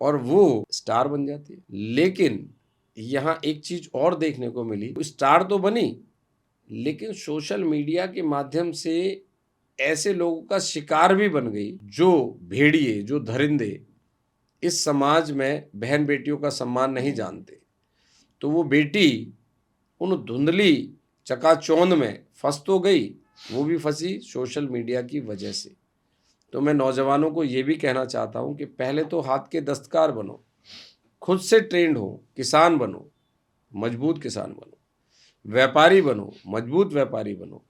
और वो स्टार बन जाती है। लेकिन यहाँ एक चीज और देखने को मिली, स्टार तो बनी लेकिन सोशल मीडिया के माध्यम से ऐसे लोगों का शिकार भी बन गई जो भेड़िए, जो दरिंदे इस समाज में बहन बेटियों का सम्मान नहीं जानते। तो वो बेटी उन धुंधली चकाचौंध में फंस तो गई, वो भी फंसी सोशल मीडिया की वजह से। तो मैं नौजवानों को ये भी कहना चाहता हूँ कि पहले तो हाथ के दस्तकार बनो, खुद से ट्रेंड हो, किसान बनो, मजबूत किसान बनो, व्यापारी बनो, मजबूत व्यापारी बनो,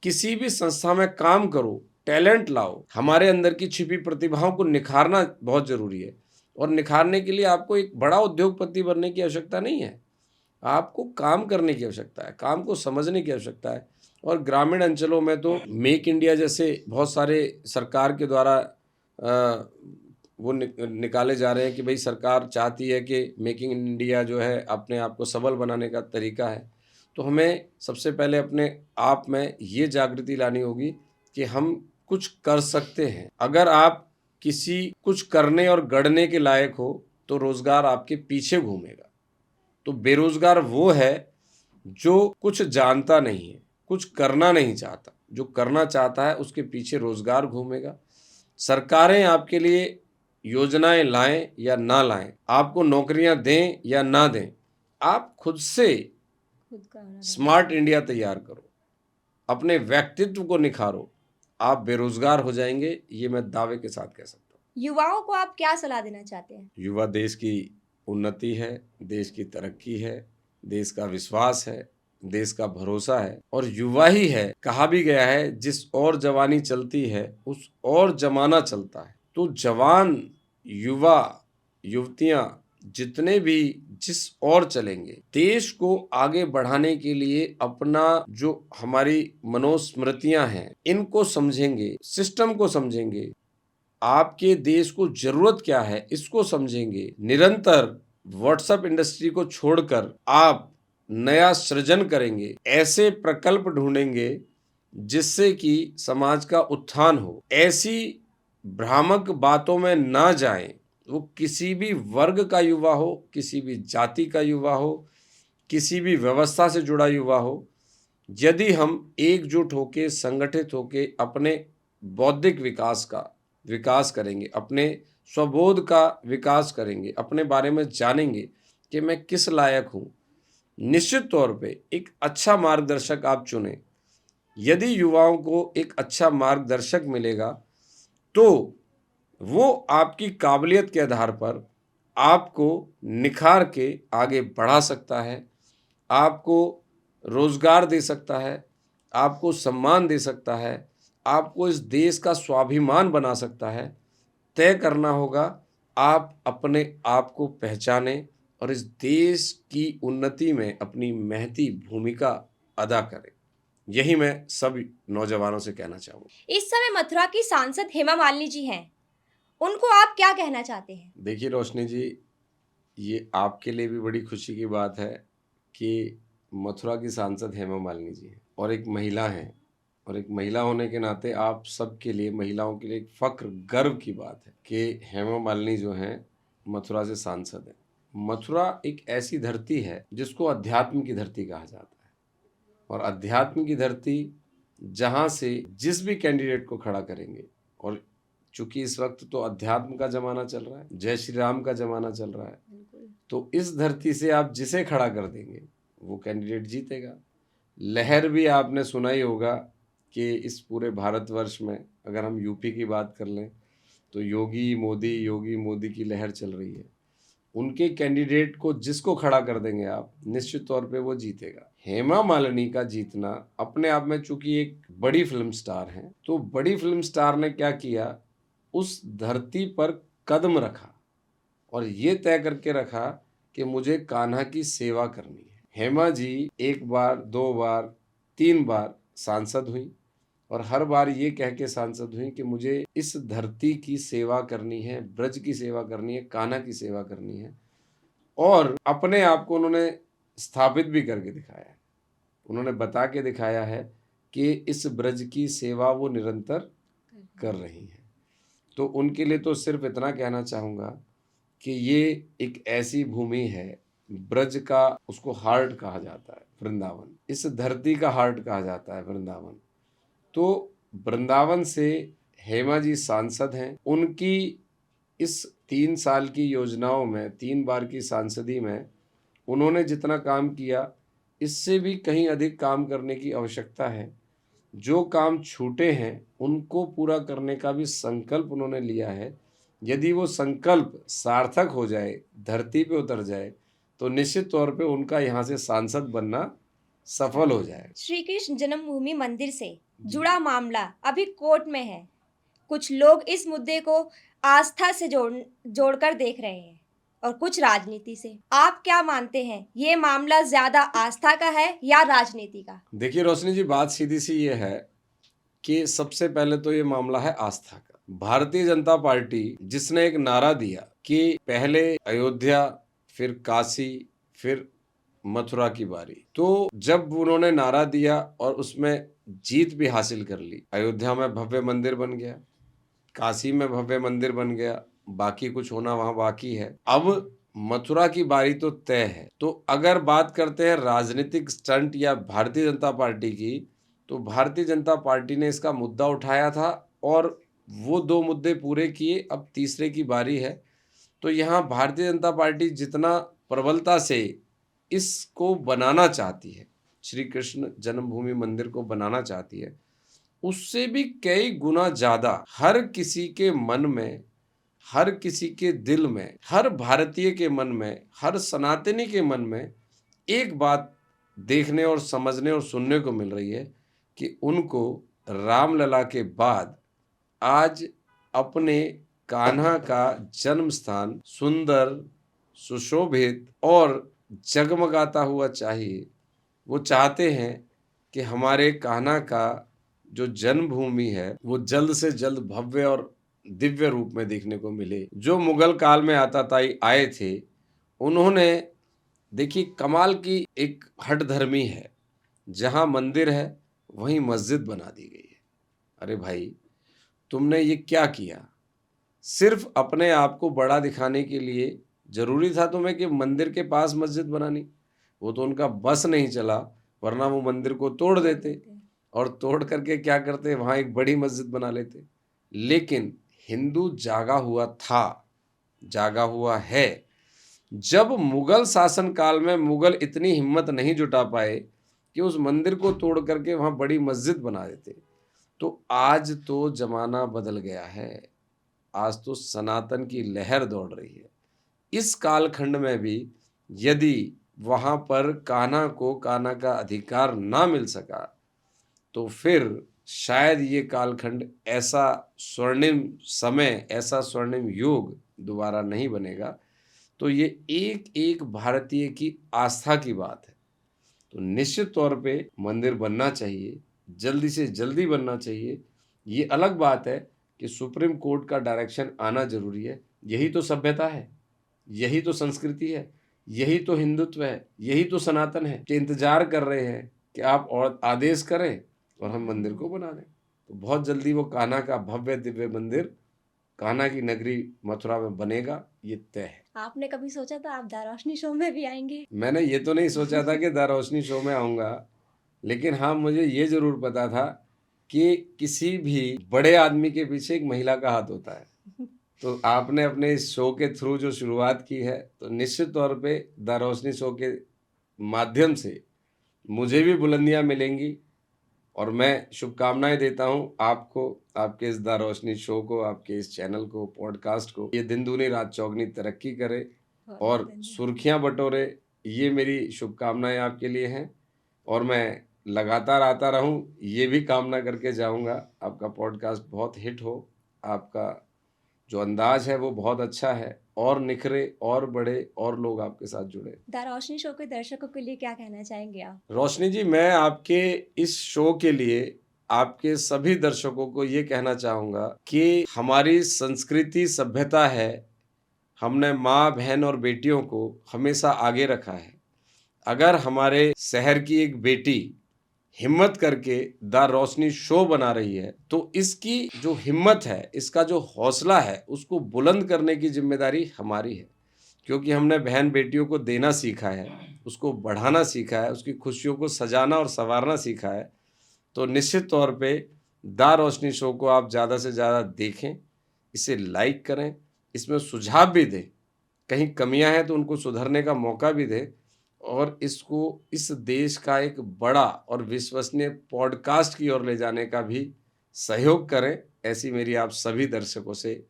किसी भी संस्था में काम करो, टैलेंट लाओ। हमारे अंदर की छिपी प्रतिभाओं को निखारना बहुत जरूरी है और निखारने के लिए आपको एक बड़ा उद्योगपति बनने की आवश्यकता नहीं है, आपको काम करने की आवश्यकता है, काम को समझने की आवश्यकता है। और ग्रामीण अंचलों में तो मेक इंडिया जैसे बहुत सारे सरकार के द्वारा वो निकाले जा रहे हैं कि भाई सरकार चाहती है कि मेकिंग इंडिया जो है अपने आप को सबल बनाने का तरीका है। तो हमें सबसे पहले अपने आप में ये जागृति लानी होगी कि हम कुछ कर सकते हैं। अगर आप किसी कुछ करने और गढ़ने के लायक हो तो रोजगार आपके पीछे घूमेगा। तो बेरोजगार वो है जो कुछ जानता नहीं है, कुछ करना नहीं चाहता। जो करना चाहता है उसके पीछे रोजगार घूमेगा। सरकारें आपके लिए योजनाएं लाएं या ना लाएं, आपको नौकरियां दें या ना दें, आप खुद से स्मार्ट इंडिया तैयार करो, अपने व्यक्तित्व को निखारो, आप बेरोजगार हो जाएंगे, ये मैं दावे के साथ कह सकता हूँ। युवाओं को आप क्या सलाह देना चाहते हैं? युवा देश की उन्नति है, देश की तरक्की है, देश का विश्वास है, देश का भरोसा है और युवा ही है। कहा भी गया है जिस और जवानी चलती है उस और जमाना चलता है। तो जवान, युवा, युवतियां जितने भी जिस और चलेंगे, देश को आगे बढ़ाने के लिए अपना जो हमारी मनोस्मृतियां हैं इनको समझेंगे, सिस्टम को समझेंगे, आपके देश को जरूरत क्या है इसको समझेंगे, निरंतर व्हाट्सएप इंडस्ट्री को छोड़कर आप नया सृजन करेंगे, ऐसे प्रकल्प ढूंढेंगे जिससे कि समाज का उत्थान हो। ऐसी भ्रामक बातों में ना जाएं। वो किसी भी वर्ग का युवा हो, किसी भी जाति का युवा हो, किसी भी व्यवस्था से जुड़ा युवा हो, यदि हम एकजुट होके, संगठित होके अपने बौद्धिक विकास का विकास करेंगे, अपने स्वबोध का विकास करेंगे, अपने बारे में जानेंगे कि मैं किस लायक हूँ, निश्चित तौर पे एक अच्छा मार्गदर्शक आप चुनें। यदि युवाओं को एक अच्छा मार्गदर्शक मिलेगा तो वो आपकी काबिलियत के आधार पर आपको निखार के आगे बढ़ा सकता है, आपको रोजगार दे सकता है, आपको सम्मान दे सकता है, आपको इस देश का स्वाभिमान बना सकता है। तय करना होगा, आप अपने आप को पहचानें और इस देश की उन्नति में अपनी महती भूमिका अदा करें। यही मैं सब नौजवानों से कहना चाहूँगा। इस समय मथुरा की सांसद हेमा मालिनी जी हैं, उनको आप क्या कहना चाहते हैं? देखिए रोशनी जी, ये आपके लिए भी बड़ी खुशी की बात है कि मथुरा की सांसद हेमा मालिनी जी हैं और एक महिला हैं, और एक महिला होने के नाते आप सबके लिए, महिलाओं के लिए एक फक्र, गर्व की बात है कि हेमा मालिनी जो हैं मथुरा से सांसद हैं। मथुरा एक ऐसी धरती है जिसको अध्यात्म की धरती कहा जाता है और अध्यात्म की धरती जहाँ से जिस भी कैंडिडेट को खड़ा करेंगे, और चूंकि इस वक्त तो अध्यात्म का जमाना चल रहा है, जय श्री राम का जमाना चल रहा है, तो इस धरती से आप जिसे खड़ा कर देंगे वो कैंडिडेट जीतेगा। लहर भी आपने सुना ही होगा कि इस पूरे भारतवर्ष में अगर हम यूपी की बात कर लें तो योगी मोदी की लहर चल रही है। उनके कैंडिडेट को जिसको खड़ा कर देंगे आप, निश्चित तौर पे वो जीतेगा। हेमा मालिनी का जीतना अपने आप में, चूंकि एक बड़ी फिल्म स्टार हैं, तो बड़ी फिल्म स्टार ने क्या किया, उस धरती पर कदम रखा और ये तय करके रखा कि मुझे कान्हा की सेवा करनी है। हेमा जी 1 बार, 2 बार, 3 बार सांसद हुई और हर बार ये कह के सांसद हुई कि मुझे इस धरती की सेवा करनी है, ब्रज की सेवा करनी है, कान्हा की सेवा करनी है। और अपने आप को उन्होंने स्थापित भी करके दिखाया है। उन्होंने बता के दिखाया है कि इस ब्रज की सेवा वो निरंतर कर रही हैं। तो उनके लिए तो सिर्फ इतना कहना चाहूँगा कि ये एक ऐसी भूमि है, ब्रज का उसको हार्ट कहा जाता है, वृंदावन इस धरती का हार्ट कहा जाता है वृंदावन। तो वृंदावन से हेमा जी सांसद हैं। उनकी इस 3 साल की योजनाओं में, 3 बार की सांसदी में उन्होंने जितना काम किया, इससे भी कहीं अधिक काम करने की आवश्यकता है। जो काम छूटे हैं उनको पूरा करने का भी संकल्प उन्होंने लिया है। यदि वो संकल्प सार्थक हो जाए, धरती पे उतर जाए, तो निश्चित तौर पे उनका यहाँ से सांसद बनना सफल हो जाएगा। श्री कृष्ण जन्मभूमि मंदिर से जुड़ा मामला अभी कोर्ट में है। कुछ लोग इस मुद्दे को आस्था से जोड़कर देख रहे हैं और कुछ राजनीति से। आप क्या मानते हैं, ये मामला ज्यादा आस्था का है या राजनीति का? देखिए रोशनी जी, बात सीधी सी ये है कि सबसे पहले तो ये मामला है आस्था का। भारतीय जनता पार्टी जिसने एक नारा दिया कि पहले अयोध्या, फिर काशी, फिर मथुरा की बारी, तो जब उन्होंने नारा दिया और उसमें जीत भी हासिल कर ली, अयोध्या में भव्य मंदिर बन गया, काशी में भव्य मंदिर बन गया, बाकी कुछ होना वहां बाकी है। अब मथुरा की बारी तो तय है। तो अगर बात करते हैं राजनीतिक स्टंट या भारतीय जनता पार्टी की, तो भारतीय जनता पार्टी ने इसका मुद्दा उठाया था और वो 2 मुद्दे पूरे किए, अब तीसरे की बारी है। तो यहाँ भारतीय जनता पार्टी जितना प्रबलता से इसको बनाना चाहती है, श्री कृष्ण जन्मभूमि मंदिर को बनाना चाहती है, उससे भी कई गुना ज्यादा हर किसी के मन में, हर किसी के दिल में, हर भारतीय के मन में, हर सनातनी के मन में एक बात देखने और समझने और सुनने को मिल रही है कि उनको रामलला के बाद आज अपने कान्हा का जन्म स्थान सुंदर, सुशोभित और जगमगाता हुआ चाहिए। वो चाहते हैं कि हमारे कान्हा का जो जन्मभूमि है वो जल्द से जल्द भव्य और दिव्य रूप में देखने को मिले। जो मुगल काल में आताताई आए थे, उन्होंने देखिए कमाल की एक हठधर्मी है, जहां मंदिर है वहीं मस्जिद बना दी गई है। अरे भाई, तुमने ये क्या किया? सिर्फ अपने आप को बड़ा दिखाने के लिए जरूरी था तुम्हें कि मंदिर के पास मस्जिद बनानी? वो तो उनका बस नहीं चला, वरना वो मंदिर को तोड़ देते और तोड़ करके क्या करते, वहां एक बड़ी मस्जिद बना लेते। लेकिन हिंदू जागा हुआ था, जागा हुआ है। जब मुगल शासन काल में मुगल इतनी हिम्मत नहीं जुटा पाए कि उस मंदिर को तोड़ करके वहां बड़ी मस्जिद बना देते, तो आज तो जमाना बदल गया है। आज तो सनातन की लहर दौड़ रही है। इस कालखंड में भी यदि वहां पर कान्हा को कान्हा का अधिकार ना मिल सका, तो फिर शायद ये कालखंड ऐसा स्वर्णिम समय, ऐसा स्वर्णिम युग दोबारा नहीं बनेगा। तो ये एक एक भारतीय की आस्था की बात है। तो निश्चित तौर पे मंदिर बनना चाहिए, जल्दी से जल्दी बनना चाहिए। ये अलग बात है कि सुप्रीम कोर्ट का डायरेक्शन आना जरूरी है। यही तो सभ्यता है, यही तो संस्कृति है, यही तो हिंदुत्व है, यही तो सनातन है कि इंतजार कर रहे हैं कि आप और आदेश करें और हम मंदिर को बना दें। तो बहुत जल्दी वो कान्हा का भव्य दिव्य मंदिर, कान्हा की नगरी मथुरा में बनेगा, ये तय है। आपने कभी सोचा था आप द रोशनी शो में भी आएंगे? मैंने ये तो नहीं सोचा था कि द रोशनी शो में आऊँगा, लेकिन हाँ मुझे ये ज़रूर पता था कि किसी भी बड़े आदमी के पीछे एक महिला का हाथ होता है। तो आपने अपने इस शो के थ्रू जो शुरुआत की है, तो निश्चित तौर पे द रोशनी शो के माध्यम से मुझे भी बुलंदियां मिलेंगी। और मैं शुभकामनाएं देता हूं आपको, आपके इस दा रोशनी शो को, आपके इस चैनल को, पॉडकास्ट को। ये दिन दूनी रात चौगनी तरक्की करे बहुत बहुत और धन्यवाद। सुर्खियां बटोरे। ये मेरी शुभकामनाएं आपके लिए हैं और मैं लगातार आता रहूं, ये भी कामना करके जाऊंगा। आपका पॉडकास्ट बहुत हिट हो, आपका जो अंदाज है वो बहुत अच्छा है, और निखरे और बढ़े और लोग आपके साथ जुड़े। द रोशनी शो के दर्शकों के लिए क्या कहना चाहेंगे आप? रोशनी जी, मैं आपके इस शो के लिए आपके सभी दर्शकों को ये कहना चाहूँगा कि हमारी संस्कृति सभ्यता है, हमने माँ, बहन और बेटियों को हमेशा आगे रखा है। अगर हमारे शहर की एक बेटी हिम्मत करके द रोशनी शो बना रही है, तो इसकी जो हिम्मत है, इसका जो हौसला है, उसको बुलंद करने की ज़िम्मेदारी हमारी है। क्योंकि हमने बहन-बेटियों को देना सीखा है, उसको बढ़ाना सीखा है, उसकी खुशियों को सजाना और सँवारना सीखा है। तो निश्चित तौर पे द रोशनी शो को आप ज़्यादा से ज़्यादा देखें, इसे लाइक करें, इसमें सुझाव भी दें। कहीं कमियाँ हैं तो उनको सुधरने का मौका भी दें और इसको इस देश का एक बड़ा और विश्वसनीय पॉडकास्ट की ओर ले जाने का भी सहयोग करें। ऐसी मेरी आप सभी दर्शकों से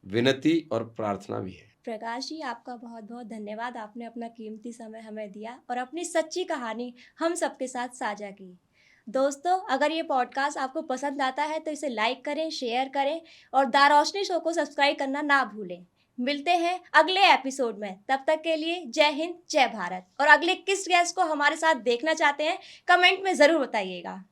विनती और प्रार्थना भी है। प्रकाश जी, आपका बहुत बहुत धन्यवाद। आपने अपना कीमती समय हमें दिया और अपनी सच्ची कहानी हम सबके साथ साझा की। दोस्तों, अगर ये पॉडकास्ट आपको पसंद आता है तो इसे लाइक करें, शेयर करें और द रोशनी शो को सब्सक्राइब करना ना भूलें। मिलते हैं अगले एपिसोड में। तब तक के लिए जय हिंद, जय भारत। और अगले किस गेस्ट को हमारे साथ देखना चाहते हैं, कमेंट में ज़रूर बताइएगा।